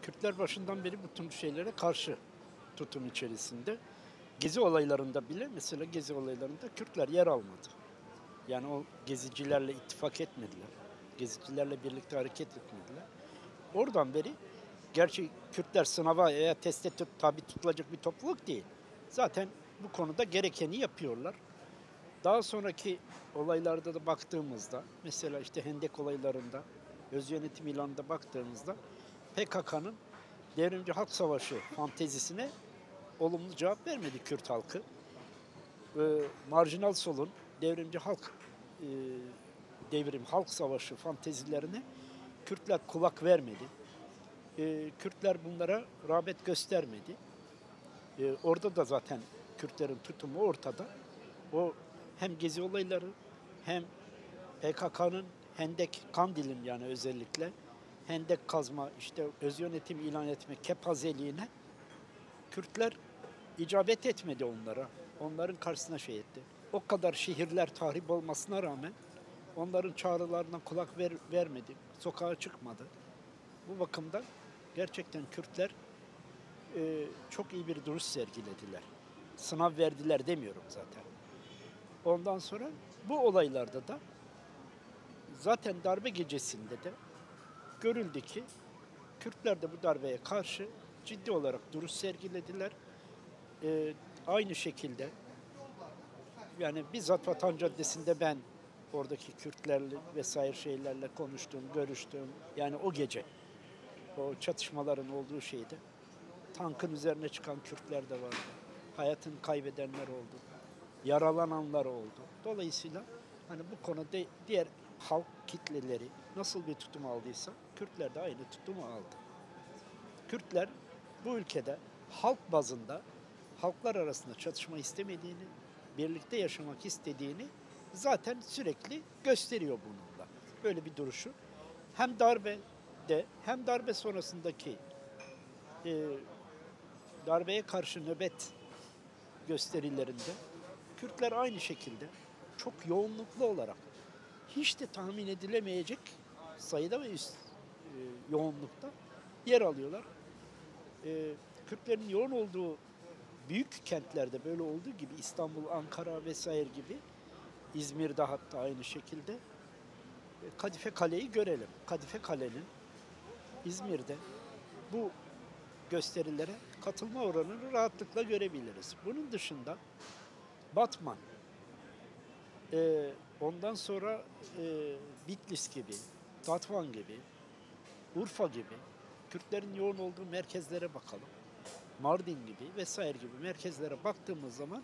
Kürtler başından beri bütün şeylere karşı tutum içerisinde. Gezi olaylarında bile mesela Gezi olaylarında Kürtler yer almadı. Yani o gezicilerle ittifak etmediler. Gezicilerle birlikte hareket etmediler. Oradan beri gerçi Kürtler sınava veya teste tabi tutulacak bir topluluk değil. Zaten bu konuda gerekeni yapıyorlar. Daha sonraki olaylarda da baktığımızda mesela işte Hendek olaylarında öz yönetim ilanında baktığımızda PKK'nın Devrimci Halk Savaşı fantezisine olumlu cevap vermedi Kürt halkı. Marjinal solun devrimci halk e, halk savaşı fantezilerine Kürtler kulak vermedi. Kürtler bunlara rağbet göstermedi. Orada da zaten Kürtlerin tutumu ortada. O hem gezi olayları hem PKK'nın Hendek Kandil'in yani özellikle Hendek kazma işte öz yönetim ilan etme kepazeliğine Kürtler icabet etmedi onlara. Onların karşısına şey etti. O kadar şehirler tahrip olmasına rağmen onların çağrılarına kulak vermedi. Sokağa çıkmadı. Bu bakımdan gerçekten Kürtler çok iyi bir duruş sergilediler. Sınav verdiler demiyorum zaten. Ondan sonra bu olaylarda da zaten darbe gecesinde de görüldü ki Kürtler de bu darbeye karşı ciddi olarak duruş sergilediler. Aynı şekilde yani bizzat Vatan Caddesi'nde ben oradaki Kürtlerle vesaire şeylerle konuştum, görüştüm. Yani o gece o çatışmaların olduğu şeyde tankın üzerine çıkan Kürtler de vardı. Hayatını kaybedenler oldu. Yaralananlar oldu. Dolayısıyla hani bu konuda diğer halk kitleleri nasıl bir tutum aldıysa Kürtler de aynı tutumu aldı. Kürtler bu ülkede halk bazında halklar arasında çatışma istemediğini, birlikte yaşamak istediğini zaten sürekli gösteriyor bununla. Böyle bir duruşu. Hem darbede hem darbe sonrasındaki e, darbeye karşı nöbet gösterilerinde Kürtler aynı şekilde çok yoğunluklu olarak hiç de tahmin edilemeyecek sayıda ve yoğunlukta yer alıyorlar. Kürtlerin yoğun olduğu büyük kentlerde böyle olduğu gibi İstanbul, Ankara vesaire gibi İzmir'de hatta aynı şekilde Kadife Kale'yi görelim. Kadife Kale'nin İzmir'de bu gösterilere katılma oranını rahatlıkla görebiliriz. Bunun dışında Batman, ondan sonra Bitlis gibi, Tatvan gibi, Urfa gibi Kürtlerin yoğun olduğu merkezlere bakalım. Mardin gibi vesaire gibi merkezlere baktığımız zaman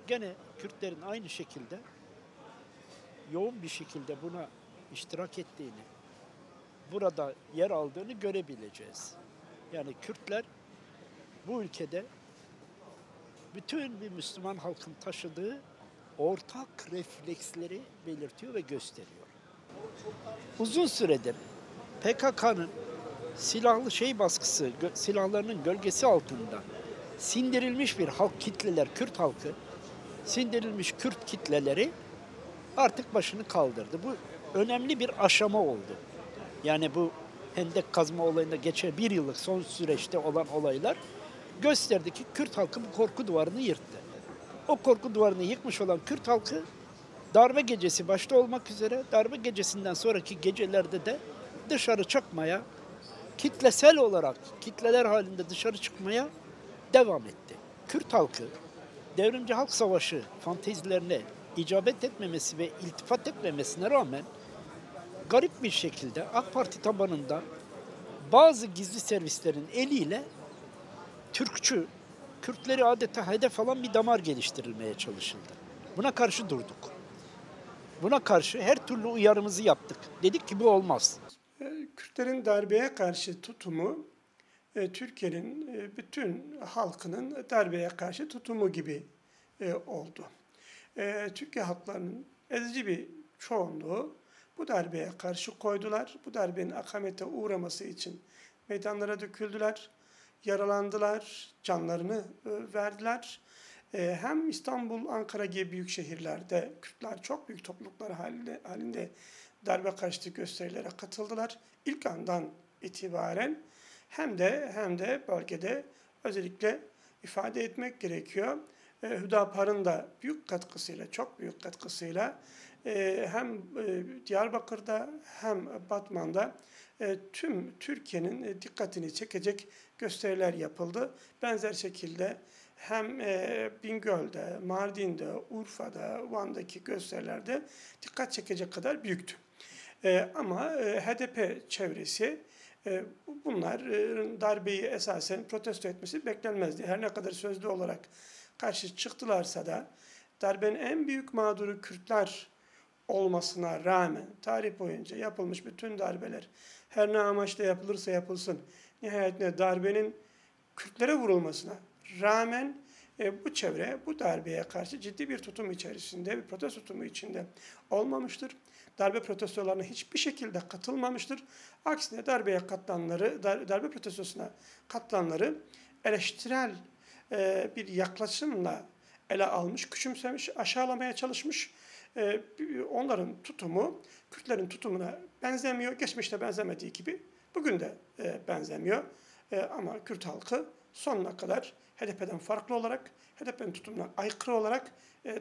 gene Kürtlerin aynı şekilde yoğun bir şekilde buna iştirak ettiğini, burada yer aldığını görebileceğiz. Yani Kürtler bu ülkede bütün bir Müslüman halkın taşıdığı ortak refleksleri belirtiyor ve gösteriyor. Uzun süredir PKK'nın silahlı baskısı, silahlarının gölgesi altında sindirilmiş bir halk kitleler, Kürt halkı, sindirilmiş Kürt kitleleri artık başını kaldırdı. Bu önemli bir aşama oldu. Yani bu Hendek kazma olayında geçen bir yıllık son süreçte olan olaylar gösterdi ki Kürt halkı bu korku duvarını yırttı. O korku duvarını yıkmış olan Kürt halkı darbe gecesi başta olmak üzere darbe gecesinden sonraki gecelerde de dışarı çıkmaya, kitlesel olarak kitleler halinde dışarı çıkmaya devam etti. Kürt halkı Devrimci Halk Savaşı fantezilerine icabet etmemesi ve iltifat etmemesine rağmen garip bir şekilde AK Parti tabanında bazı gizli servislerin eliyle Türkçü, Kürtleri adeta hedef alan bir damar geliştirilmeye çalışıldı. Buna karşı durduk. Buna karşı her türlü uyarımızı yaptık. Dedik ki bu olmaz. Kürtlerin darbeye karşı tutumu, Türkiye'nin bütün halkının darbeye karşı tutumu gibi oldu. Türkiye halklarının ezici bir çoğunluğu bu darbeye karşı koydular. Bu darbenin akamete uğraması için meydanlara döküldüler, yaralandılar, canlarını verdiler. Hem İstanbul, Ankara gibi büyük şehirlerde Kürtler çok büyük topluluklar halinde darbe karşıtı gösterilere katıldılar. İlk andan itibaren hem de bölgede özellikle ifade etmek gerekiyor. Hüdapar'ın da büyük katkısıyla, çok büyük katkısıyla hem Diyarbakır'da hem Batman'da tüm Türkiye'nin dikkatini çekecek gösteriler yapıldı. Benzer şekilde hem Bingöl'de, Mardin'de, Urfa'da, Van'daki gösterilerde dikkat çekecek kadar büyüktü. Ama HDP çevresi bunların darbeyi esasen protesto etmesi beklenmezdi. Her ne kadar sözlü olarak karşı çıktılarsa da darbenin en büyük mağduru Kürtler olmasına rağmen tarih boyunca yapılmış bütün darbeler her ne amaçla yapılırsa yapılsın nihayetinde darbenin Kürtlere vurulmasına rağmen bu çevre bu darbeye karşı ciddi bir tutum içerisinde, bir protesto tutumu içinde olmamıştır. Darbe protestolarına hiçbir şekilde katılmamıştır. Aksine darbe protestosuna katılanları eleştirel bir yaklaşımla ele almış, küçümsemiş, aşağılamaya çalışmış. Onların tutumu, Kürtlerin tutumuna benzemiyor. Geçmişte benzemediği gibi bugün de benzemiyor. Ama Kürt halkı sonuna kadar HDP'den farklı olarak, HDP'nin tutumuna aykırı olarak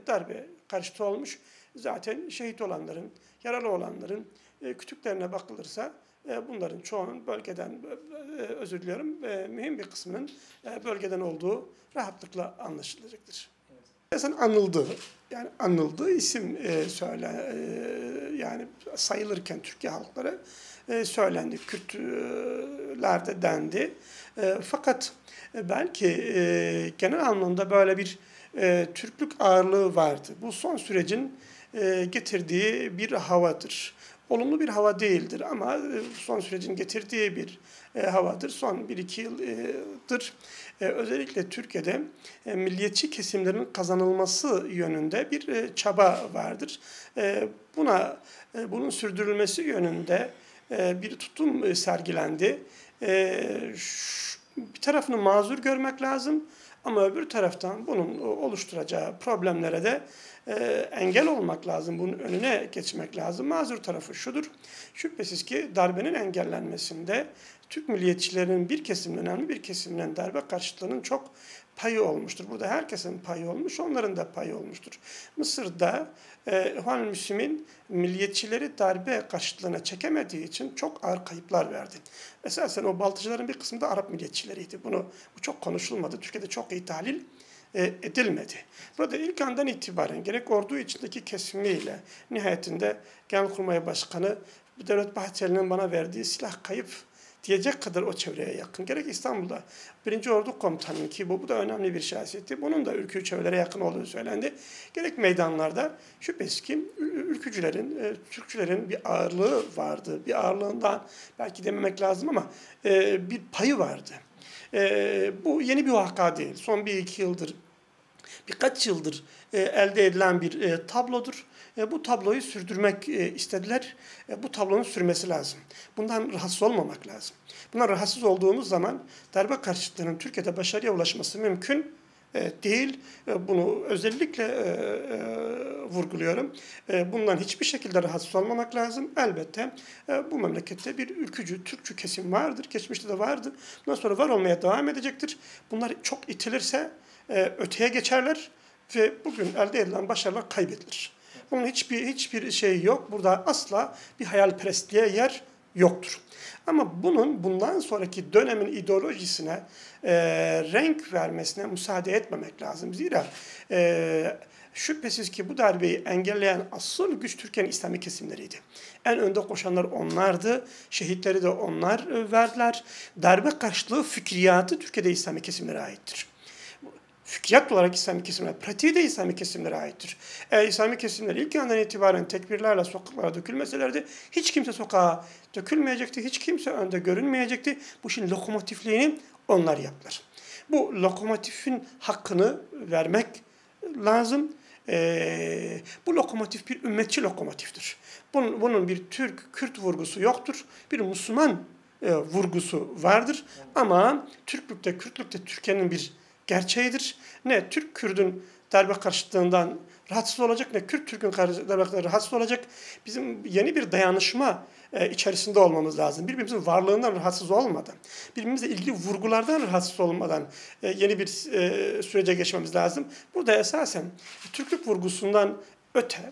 darbe karşıtı olmuş. Zaten şehit olanların, yaralı olanların kütüklerine bakılırsa bunların çoğunun bölgeden, özür diliyorum, mühim bir kısmının bölgeden olduğu rahatlıkla anlaşılacaktır. Mesela anıldığı isim yani sayılırken Türkiye halkları söylendi, Kürtlerde dendi. Fakat belki genel anlamda böyle bir Türklük ağırlığı vardı. Bu son sürecin getirdiği bir havadır. Olumlu bir hava değildir ama son sürecin getirdiği bir havadır. Son 1-2 yıldır özellikle Türkiye'de milliyetçi kesimlerin kazanılması yönünde bir çaba vardır. Bunun sürdürülmesi yönünde bir tutum sergilendi. Bir tarafını mazur görmek lazım ama öbür taraftan bunun oluşturacağı problemlere de engel olmak lazım, bunun önüne geçmek lazım. Mazur tarafı şudur, şüphesiz ki darbenin engellenmesinde Türk milliyetçilerinin bir kesiminin, önemli bir kesiminin darbe karşıtlığının çok payı olmuştur. Burada herkesin payı olmuş, onların da payı olmuştur. Mısır'da İhvan-ı Müslim'in milliyetçileri darbe karşıtlığına çekemediği için çok ağır kayıplar verdi. Esasen o baltacıların bir kısmı da Arap milliyetçileriydi. Bu çok konuşulmadı. Türkiye'de çok iyi tahlil edilmedi. Burada ilk andan itibaren gerek ordu içindeki kesimiyle nihayetinde Genelkurmay Başkanı Devlet Bahçeli'nin bana verdiği silah kayıp diyecek kadar o çevreye yakın. Gerek İstanbul'da 1. Ordu Komutanı'nın ki bu da önemli bir şahsiyetti. Bunun da ülkücü çevrelere yakın olduğu söylendi. Gerek meydanlarda şüphesiz ki ülkücülerin, Türkçülerin bir ağırlığı vardı. Bir ağırlığından belki dememek lazım ama bir payı vardı. Bu yeni bir vaka değil. Son 1-2 yıldır, birkaç yıldır elde edilen bir tablodur. Bu tabloyu sürdürmek istediler. Bu tablonun sürmesi lazım. Bundan rahatsız olmamak lazım. Bundan rahatsız olduğumuz zaman darbe karşıtlığının Türkiye'de başarıya ulaşması mümkün değil. Bunu özellikle vurguluyorum. Bundan hiçbir şekilde rahatsız olmamak lazım. Elbette bu memlekette bir ülkücü, Türkçü kesim vardır. Geçmişte de vardı. Bundan sonra var olmaya devam edecektir. Bunlar çok itilirse öteye geçerler ve bugün elde edilen başarılar kaybedilir. Bunun hiçbir şey yok. Burada asla bir hayalperestliğe yer yoktur. Ama bundan sonraki dönemin ideolojisine renk vermesine müsaade etmemek lazım. Zira şüphesiz ki bu darbeyi engelleyen asıl güç Türkiye'nin İslami kesimleriydi. En önde koşanlar onlardı. Şehitleri de onlar verdiler. Darbe karşılığı fikriyatı Türkiye'de İslami kesimlere aittir. Fikriyat olarak İslami kesimler, pratiği de İslami kesimlere aittir. Eğer İslami kesimler ilk andan itibaren tekbirlerle sokaklara dökülmeselerdi, hiç kimse sokağa dökülmeyecekti, hiç kimse önde görünmeyecekti. Bu işin lokomotifliğini onlar yaptılar. Bu lokomotifin hakkını vermek lazım. Bu lokomotif bir ümmetçi lokomotiftir. Bunun bir Türk-Kürt vurgusu yoktur. Bir Müslüman vurgusu vardır. Ama Türklükte, Kürtlükte Türkiye'nin bir gerçeğidir. Ne Türk-Kürt'ün darbe karşıtlığından rahatsız olacak, ne Kürt-Türk'ün darbe karşıtlığından rahatsız olacak. Bizim yeni bir dayanışma içerisinde olmamız lazım. Birbirimizin varlığından rahatsız olmadan, birbirimizle ilgili vurgulardan rahatsız olmadan yeni bir sürece geçmemiz lazım. Burada esasen Türklük vurgusundan öte,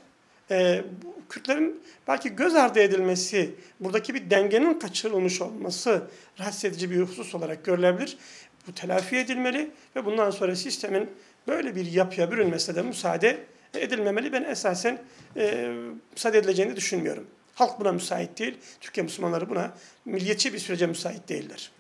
Kürtlerin belki göz ardı edilmesi, buradaki bir dengenin kaçırılmış olması rahatsız edici bir husus olarak görülebilir. Bu telafi edilmeli ve bundan sonra sistemin böyle bir yapıya bürünmesine de müsaade edilmemeli. Ben esasen müsaade edileceğini düşünmüyorum. Halk buna müsait değil. Türkiye Müslümanları buna milliyetçi bir sürece müsait değiller.